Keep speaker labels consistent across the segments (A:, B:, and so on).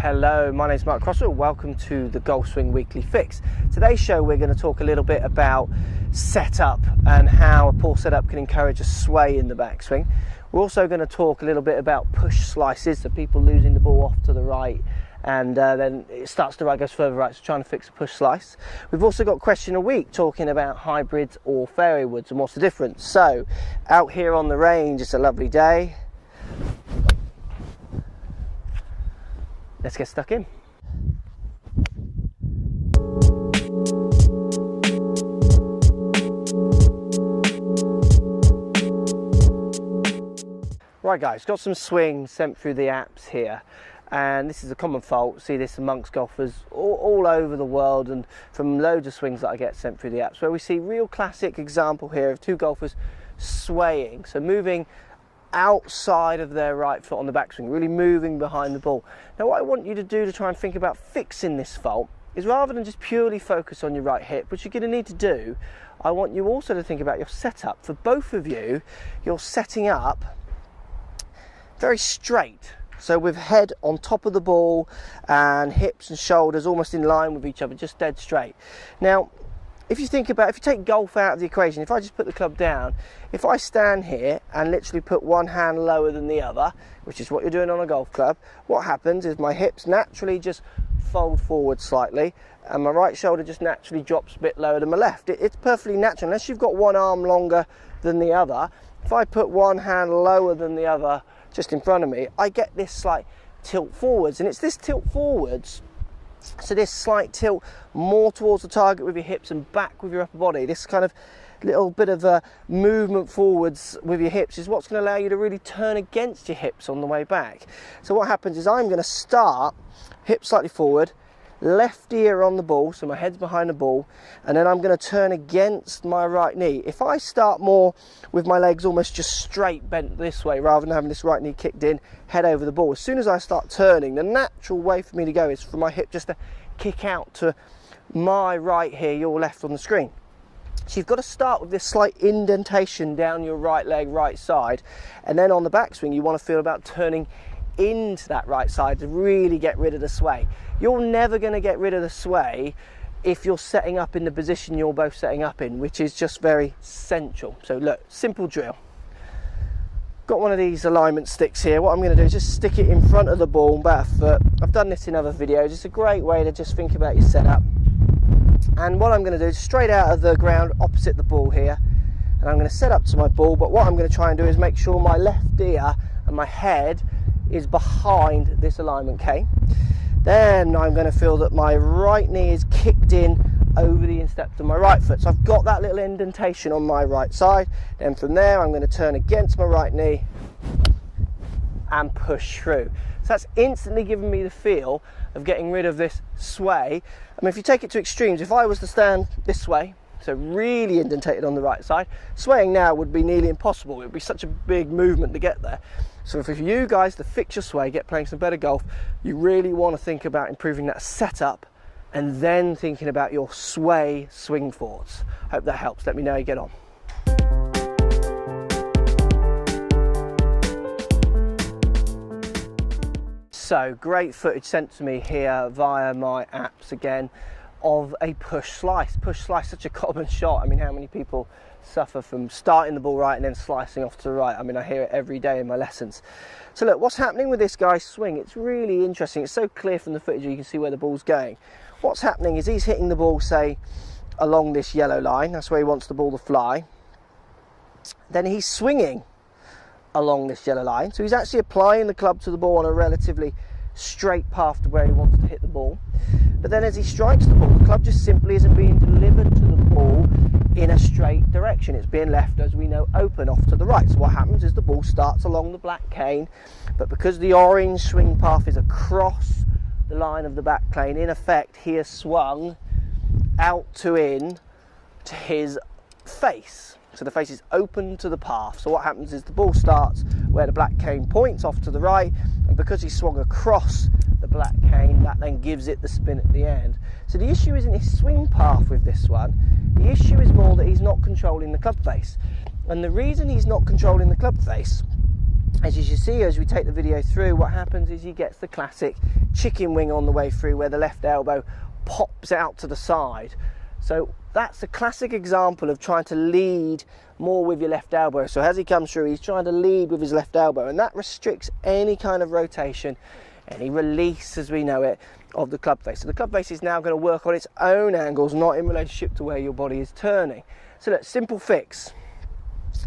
A: Hello, my name is Mark Crosswell. Welcome to the Golf Swing Weekly Fix. Today's show we're going to talk a little bit about setup and how a poor setup can encourage a sway in the backswing. We're also going to talk a little bit about push slices, so people losing the ball off to the right and then it starts to right, goes further right, so trying to fix a push slice. We've also got question a week talking about hybrids or fairway woods and what's the difference. So out here on the range, it's a lovely day. Let's get stuck in. Right guys, got some swings sent through the apps here, and this is a common fault. See this amongst golfers all over the world and from loads of swings that I get sent through the apps, where we see real classic example here of two golfers swaying, so moving outside of their right foot on the backswing, really moving behind the ball. Now what I want you to do to try and think about fixing this fault is, rather than just purely focus on your right hip, which you're going to need to do, I want you also to think about your setup. For both of you, you're setting up very straight, so with head on top of the ball and hips and shoulders almost in line with each other, just dead straight. Now if you think about, if you take golf out of the equation, if I just put the club down, if I stand here and literally put one hand lower than the other, which is what you're doing on a golf club, what happens is my hips naturally just fold forward slightly and my right shoulder just naturally drops a bit lower than my left. It's perfectly natural, unless you've got one arm longer than the other. If I put one hand lower than the other just in front of me, I get this slight tilt forwards, and it's this tilt forwards, so this slight tilt more towards the target with your hips and back with your upper body, this kind of little bit of a movement forwards with your hips is what's going to allow you to really turn against your hips on the way back. So what happens is I'm going to start hips slightly forward, left ear on the ball, so my head's behind the ball, and then I'm going to turn against my right knee. If I start more with my legs almost just straight bent this way rather than having this right knee kicked in, head over the ball, as soon as I start turning, the natural way for me to go is for my hip just to kick out to my right here, your left on the screen. So you've got to start with this slight indentation down your right leg, right side, and then on the backswing you want to feel about turning into that right side to really get rid of the sway. You're never going to get rid of the sway if you're setting up in the position you're both setting up in, which is just very central. So look, simple drill. Got one of these alignment sticks here. What I'm going to do is just stick it in front of the ball, about a foot. I've done this in other videos. It's a great way to just think about your setup. And what I'm going to do is straight out of the ground opposite the ball here, and I'm going to set up to my ball, but what I'm going to try and do is make sure my left ear and my head is behind this alignment cane. Then I'm going to feel that my right knee is kicked in over the instep of my right foot, so I've got that little indentation on my right side. Then from there I'm going to turn against my right knee and push through. So that's instantly giving me the feel of getting rid of this sway. I mean, if you take it to extremes, if I was to stand this way, so really indentated on the right side, swaying now would be nearly impossible. It would be such a big movement to get there. So for you guys to fix your sway, get playing some better golf, you really want to think about improving that setup and then thinking about your sway swing thoughts. Hope that helps. Let me know how you get on. So great footage sent to me here via my apps again of a push slice. Push slice, such a common shot. I mean, how many people suffer from starting the ball right and then slicing off to the right? I mean, I hear it every day in my lessons. So look, what's happening with this guy's swing, it's really interesting. It's so clear from the footage you can see where the ball's going. What's happening is he's hitting the ball, say, along this yellow line. That's where he wants the ball to fly. Then he's swinging along this yellow line. So he's actually applying the club to the ball on a relatively straight path to where he wants to hit the ball. But then as he strikes the ball, the club just simply isn't being delivered to the ball in a straight direction. It's being left, as we know, open off to the right. So what happens is the ball starts along the black cane, but because the orange swing path is across the line of the back cane, in effect he has swung out to in to his face. So the face is open to the path. So what happens is the ball starts where the black cane points off to the right, and because he swung across the black cane, that then gives it the spin at the end. So the issue isn't his swing path with this one. The issue is more that he's not controlling the club face. And the reason he's not controlling the club face as you see, as we take the video through, what happens is he gets the classic chicken wing on the way through, where the left elbow pops out to the side. So that's a classic example of trying to lead more with your left elbow. So as he comes through, he's trying to lead with his left elbow, and that restricts any kind of rotation, any release as we know it, of the club face. So the club face is now going to work on its own angles, not in relationship to where your body is turning. So look, simple fix.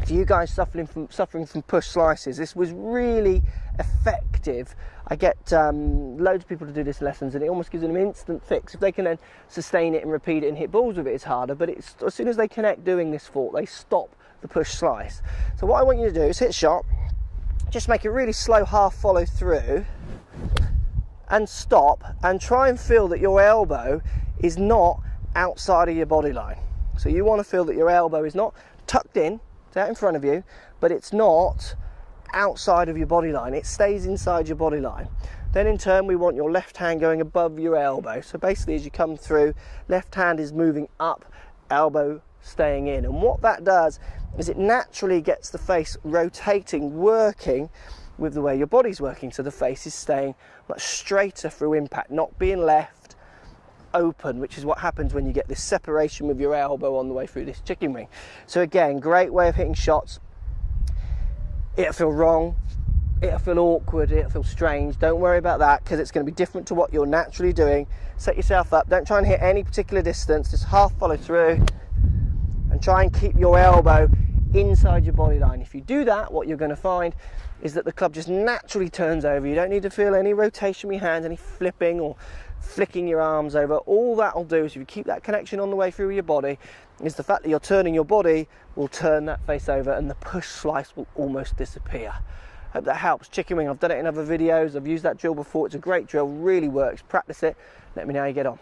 A: For you guys suffering from push slices, this was really effective. I get loads of people to do this lessons, and it almost gives them an instant fix. If they can then sustain it and repeat it and hit balls with it, it's harder, but it's, as soon as they connect doing this fault, they stop the push slice. So what I want you to do is hit shot, just make a really slow half follow through and stop, and try and feel that your elbow is not outside of your body line. So you want to feel that your elbow is not tucked in, it's out in front of you, but it's not outside of your body line, it stays inside your body line. Then in turn we want your left hand going above your elbow. So basically as you come through, left hand is moving up, elbow staying in, and what that does is it naturally gets the face rotating, working with the way your body's working, so the face is staying much straighter through impact, not being left open, which is what happens when you get this separation with your elbow on the way through this chicken wing. So again, great way of hitting shots. It'll feel wrong, it'll feel awkward, it'll feel strange. Don't worry about that, because it's going to be different to what you're naturally doing. Set yourself up, don't try and hit any particular distance, just half follow through and try and keep your elbow inside your body line. If you do that, what you're going to find is that the club just naturally turns over. You don't need to feel any rotation with your hands, any flipping or flicking your arms over. All that'll do is, if you keep that connection on the way through your body, is the fact that you're turning your body will turn that face over, and the push slice will almost disappear. Hope that helps. Chicken wing, I've done it in other videos, I've used that drill before, it's a great drill, really works. Practice it, let me know how you get on.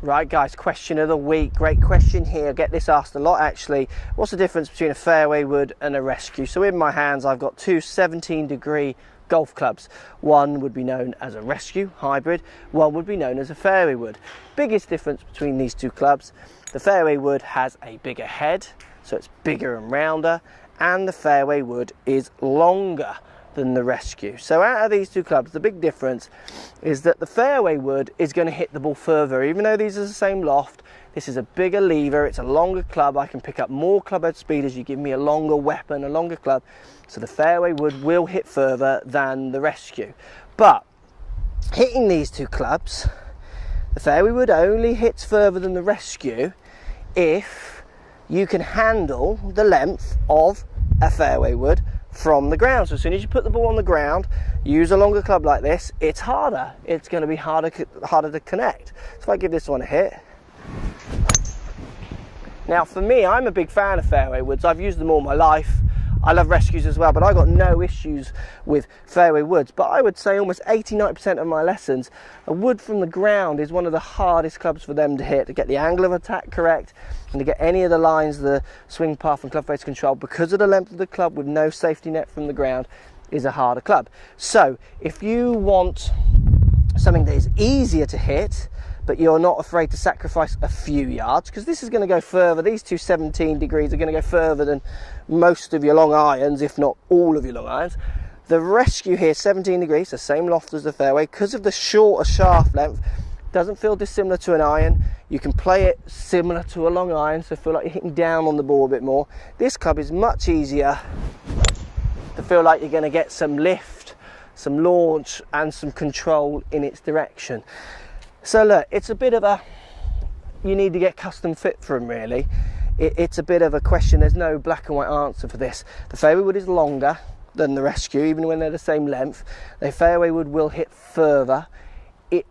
A: Right guys, question of the week. Great question here. I get this asked a lot actually. What's the difference between a fairway wood and a rescue? So in my hands I've got two 17-degree golf clubs. One would be known as a rescue hybrid, one would be known as a fairway wood. Biggest difference between these two clubs, the fairway wood has a bigger head, so it's bigger and rounder, and the fairway wood is longer than the rescue. So out of these two clubs, the big difference is that the fairway wood is going to hit the ball further. Even though these are the same loft, this is a bigger lever, it's a longer club, I can pick up more club head speed as you give me a longer weapon, a longer club. So the fairway wood will hit further than the rescue. But hitting these two clubs, the fairway wood only hits further than the rescue if you can handle the length of a fairway wood from the ground. So as soon as you put the ball on the ground, use a longer club like this, it's harder. It's going to be harder to connect. So if I give this one a hit. Now for me, I'm a big fan of fairway woods. I've used them all my life. I love rescues as well, but I got no issues with fairway woods. But I would say almost 80-90% of my lessons, a wood from the ground is one of the hardest clubs for them to hit, to get the angle of attack correct and to get any of the lines, the swing path and club face control, because of the length of the club with no safety net from the ground, is a harder club. So if you want something that is easier to hit, but you're not afraid to sacrifice a few yards, because this is going to go further, these two 17 degrees are going to go further than most of your long irons, if not all of your long irons. The rescue here, 17 degrees, the same loft as the fairway, because of the shorter shaft length, doesn't feel dissimilar to an iron. You can play it similar to a long iron, so feel like you're hitting down on the ball a bit more. This club is much easier to feel like you're going to get some lift, some launch and some control in its direction. So look, it's a bit of a, you need to get custom fit for them really. It's a bit of a question, there's no black and white answer for this. The fairway wood is longer than the rescue, even when they're the same length. The fairway wood will hit further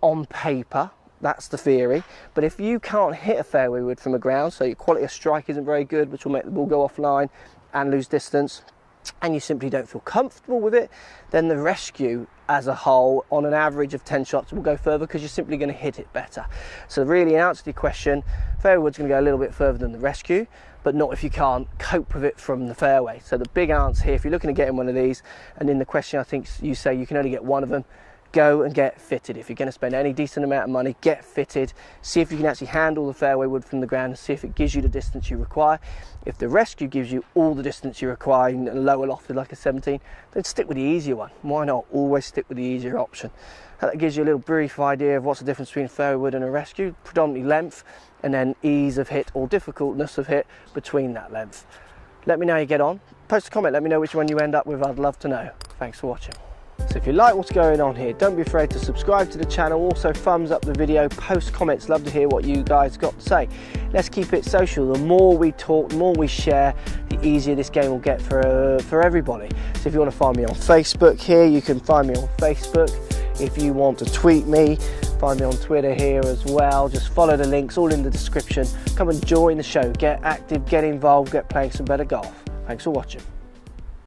A: on paper, that's the theory. But if you can't hit a fairway wood from the ground, so your quality of strike isn't very good, which will make the ball go offline and lose distance, and you simply don't feel comfortable with it, then the rescue as a whole, on an average of 10 shots, will go further because you're simply going to hit it better. So really, in answer to your question, fairway wood's going to go a little bit further than the rescue, but not if you can't cope with it from the fairway. So the big answer here, if you're looking to get in one of these, and in the question I think you say you can only get one of them, go and get fitted. If you're going to spend any decent amount of money, get fitted. See if you can actually handle the fairway wood from the ground and see if it gives you the distance you require. If the Rescue gives you all the distance you require and lower lofted like a 17, then stick with the easier one. Why not? Always stick with the easier option. That gives you a little brief idea of what's the difference between a fairway wood and a Rescue. Predominantly length, and then ease of hit or difficultness of hit between that length. Let me know how you get on. Post a comment, let me know which one you end up with. I'd love to know. Thanks for watching. So if you like what's going on here, don't be afraid to subscribe to the channel. Also thumbs up the video, post comments. Love to hear what you guys got to say. Let's keep it social. The more we talk, the more we share, the easier this game will get for everybody. So if you want to find me on Facebook here, you can find me on Facebook. If you want to tweet me, find me on Twitter here as well. Just follow the links, all in the description. Come and join the show. Get active, get involved, get playing some better golf. Thanks for watching.